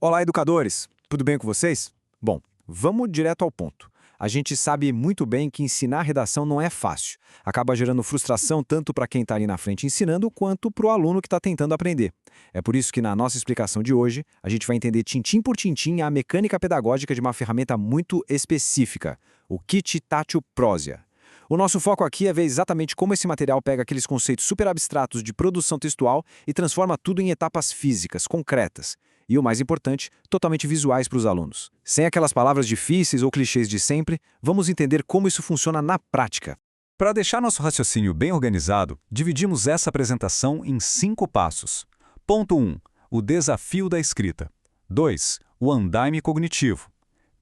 Olá, educadores! Tudo bem com vocês? Bom, vamos direto ao ponto. A gente sabe muito bem que ensinar redação não é fácil. Acaba gerando frustração tanto para quem está ali na frente ensinando, quanto para o aluno que está tentando aprender. É por isso que na nossa explicação de hoje, a gente vai entender tintim por tintim a mecânica pedagógica de uma ferramenta muito específica, o Kit Tátil Prozia. O nosso foco aqui é ver exatamente como esse material pega aqueles conceitos super abstratos de produção textual e transforma tudo em etapas físicas, concretas. E o mais importante, totalmente visuais para os alunos. Sem aquelas palavras difíceis ou clichês de sempre, vamos entender como isso funciona na prática. Para deixar nosso raciocínio bem organizado, dividimos essa apresentação em 5 passos. Ponto 1. O desafio da escrita. 2. O andaime cognitivo.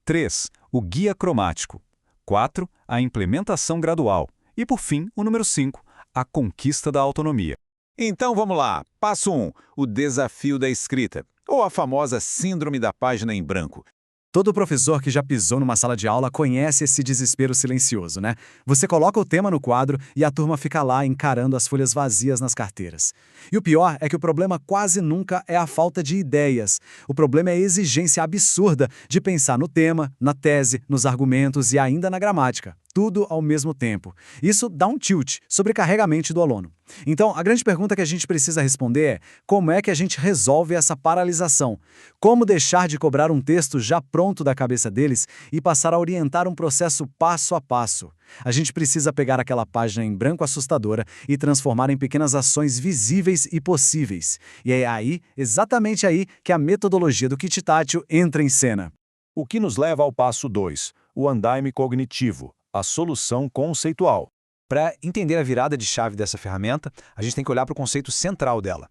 3. O guia cromático. 4. A implementação gradual. E, por fim, o número 5. A conquista da autonomia. Então vamos lá. Passo 1. O desafio da escrita, ou a famosa síndrome da página em branco. Todo professor que já pisou numa sala de aula conhece esse desespero silencioso, né? Você coloca o tema no quadro e a turma fica lá encarando as folhas vazias nas carteiras. E o pior é que o problema quase nunca é a falta de ideias. O problema é a exigência absurda de pensar no tema, na tese, nos argumentos e ainda na gramática. Tudo ao mesmo tempo. Isso dá um tilt, sobrecarrega a mente do aluno. Então, a grande pergunta que a gente precisa responder é: como é que a gente resolve essa paralisação? Como deixar de cobrar um texto já pronto da cabeça deles e passar a orientar um processo passo a passo? A gente precisa pegar aquela página em branco assustadora e transformar em pequenas ações visíveis e possíveis. E é aí, exatamente aí, que a metodologia do Kit Tátil entra em cena. O que nos leva ao passo 2, o andaime cognitivo, a solução conceitual. Para entender a virada de chave dessa ferramenta, a gente tem que olhar para o conceito central dela.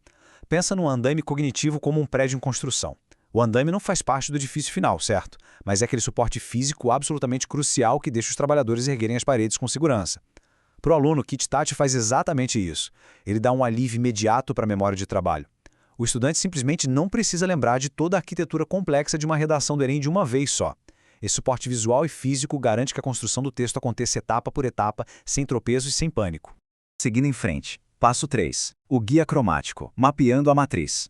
Pensa no andaime cognitivo como um prédio em construção. O andaime não faz parte do edifício final, certo? Mas é aquele suporte físico absolutamente crucial que deixa os trabalhadores erguerem as paredes com segurança. Para o aluno, o Kit Tátil faz exatamente isso. Ele dá um alívio imediato para a memória de trabalho. O estudante simplesmente não precisa lembrar de toda a arquitetura complexa de uma redação do Enem de uma vez só. Esse suporte visual e físico garante que a construção do texto aconteça etapa por etapa, sem tropeços e sem pânico. Seguindo em frente. Passo 3. O guia cromático, mapeando a matriz.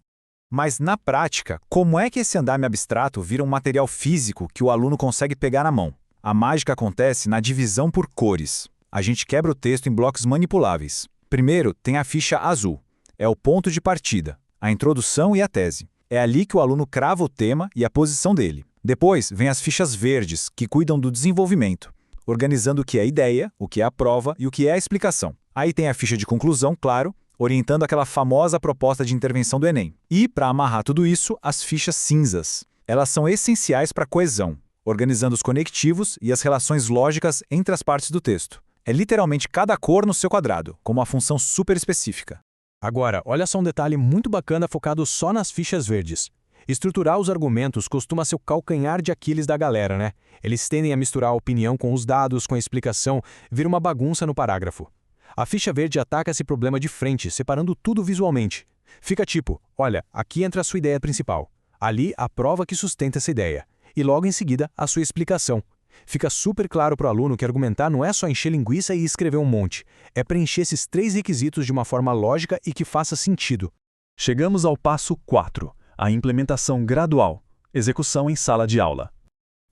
Mas, na prática, como é que esse andaime abstrato vira um material físico que o aluno consegue pegar na mão? A mágica acontece na divisão por cores. A gente quebra o texto em blocos manipuláveis. Primeiro, tem a ficha azul. É o ponto de partida, a introdução e a tese. É ali que o aluno crava o tema e a posição dele. Depois, vem as fichas verdes, que cuidam do desenvolvimento, organizando o que é a ideia, o que é a prova e o que é a explicação. Aí tem a ficha de conclusão, claro, orientando aquela famosa proposta de intervenção do Enem. E, para amarrar tudo isso, as fichas cinzas. Elas são essenciais para a coesão, organizando os conectivos e as relações lógicas entre as partes do texto. É literalmente cada cor no seu quadrado, com uma função super específica. Agora, olha só um detalhe muito bacana focado só nas fichas verdes. Estruturar os argumentos costuma ser o calcanhar de Aquiles da galera, né? Eles tendem a misturar a opinião com os dados, com a explicação, vira uma bagunça no parágrafo. A ficha verde ataca esse problema de frente, separando tudo visualmente. Fica tipo, olha, aqui entra a sua ideia principal. Ali, a prova que sustenta essa ideia. E logo em seguida, a sua explicação. Fica super claro para o aluno que argumentar não é só encher linguiça e escrever um monte. É preencher esses 3 requisitos de uma forma lógica e que faça sentido. Chegamos ao passo 4. A implementação gradual, execução em sala de aula.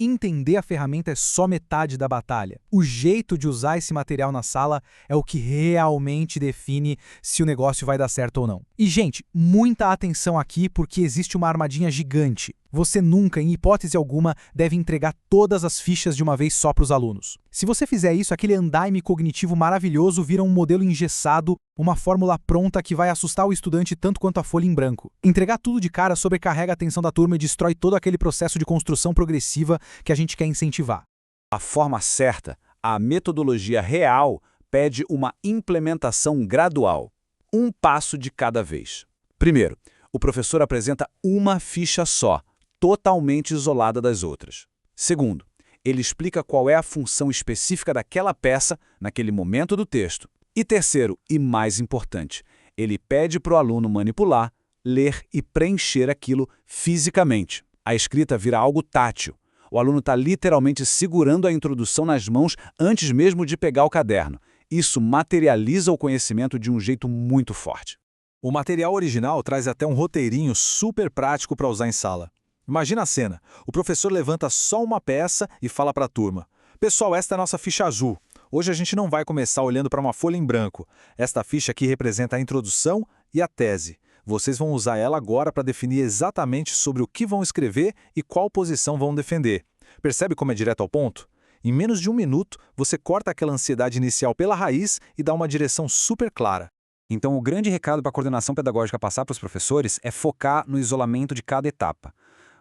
Entender a ferramenta é só metade da batalha. O jeito de usar esse material na sala é o que realmente define se o negócio vai dar certo ou não. E, gente, muita atenção aqui porque existe uma armadilha gigante. Você nunca, em hipótese alguma, deve entregar todas as fichas de uma vez só para os alunos. Se você fizer isso, aquele andaime cognitivo maravilhoso vira um modelo engessado, uma fórmula pronta que vai assustar o estudante tanto quanto a folha em branco. Entregar tudo de cara sobrecarrega a atenção da turma e destrói todo aquele processo de construção progressiva que a gente quer incentivar. A forma certa, a metodologia real, pede uma implementação gradual. Um passo de cada vez. Primeiro, o professor apresenta uma ficha só, totalmente isolada das outras. Segundo, ele explica qual é a função específica daquela peça naquele momento do texto. E terceiro, e mais importante, ele pede para o aluno manipular, ler e preencher aquilo fisicamente. A escrita vira algo tátil. O aluno está literalmente segurando a introdução nas mãos antes mesmo de pegar o caderno. Isso materializa o conhecimento de um jeito muito forte. O material original traz até um roteirinho super prático para usar em sala. Imagina a cena. O professor levanta só uma peça e fala para a turma: pessoal, esta é a nossa ficha azul. Hoje a gente não vai começar olhando para uma folha em branco. Esta ficha aqui representa a introdução e a tese. Vocês vão usar ela agora para definir exatamente sobre o que vão escrever e qual posição vão defender. Percebe como é direto ao ponto? Em menos de 1 minuto, você corta aquela ansiedade inicial pela raiz e dá uma direção super clara. Então, o grande recado para a coordenação pedagógica passar para os professores é focar no isolamento de cada etapa.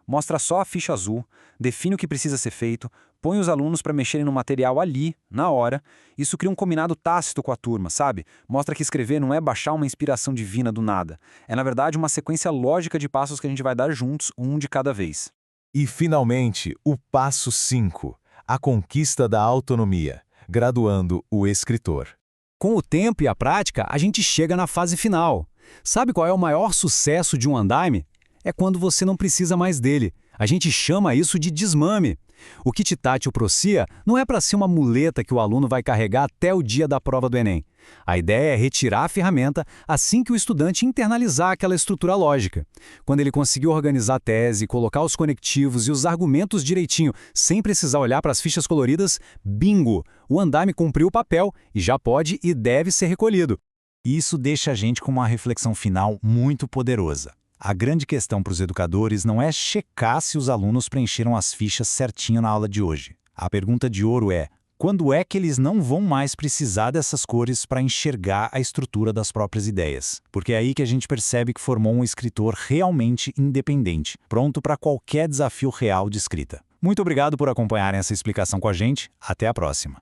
Mostra só a ficha azul, define o que precisa ser feito, põe os alunos para mexerem no material ali, na hora. Isso cria um combinado tácito com a turma, sabe? Mostra que escrever não é baixar uma inspiração divina do nada. É, na verdade, uma sequência lógica de passos que a gente vai dar juntos, um de cada vez. E, finalmente, o passo 5, a conquista da autonomia, graduando o escritor. Com o tempo e a prática, a gente chega na fase final. Sabe qual é o maior sucesso de um andaime? É quando você não precisa mais dele. A gente chama isso de desmame. O kit tátil Procia não é para ser uma muleta que o aluno vai carregar até o dia da prova do Enem. A ideia é retirar a ferramenta assim que o estudante internalizar aquela estrutura lógica. Quando ele conseguir organizar a tese, colocar os conectivos e os argumentos direitinho, sem precisar olhar para as fichas coloridas, bingo! O andaime cumpriu o papel e já pode e deve ser recolhido. Isso deixa a gente com uma reflexão final muito poderosa. A grande questão para os educadores não é checar se os alunos preencheram as fichas certinho na aula de hoje. A pergunta de ouro é: quando é que eles não vão mais precisar dessas cores para enxergar a estrutura das próprias ideias? Porque é aí que a gente percebe que formou um escritor realmente independente, pronto para qualquer desafio real de escrita. Muito obrigado por acompanharem essa explicação com a gente. Até a próxima.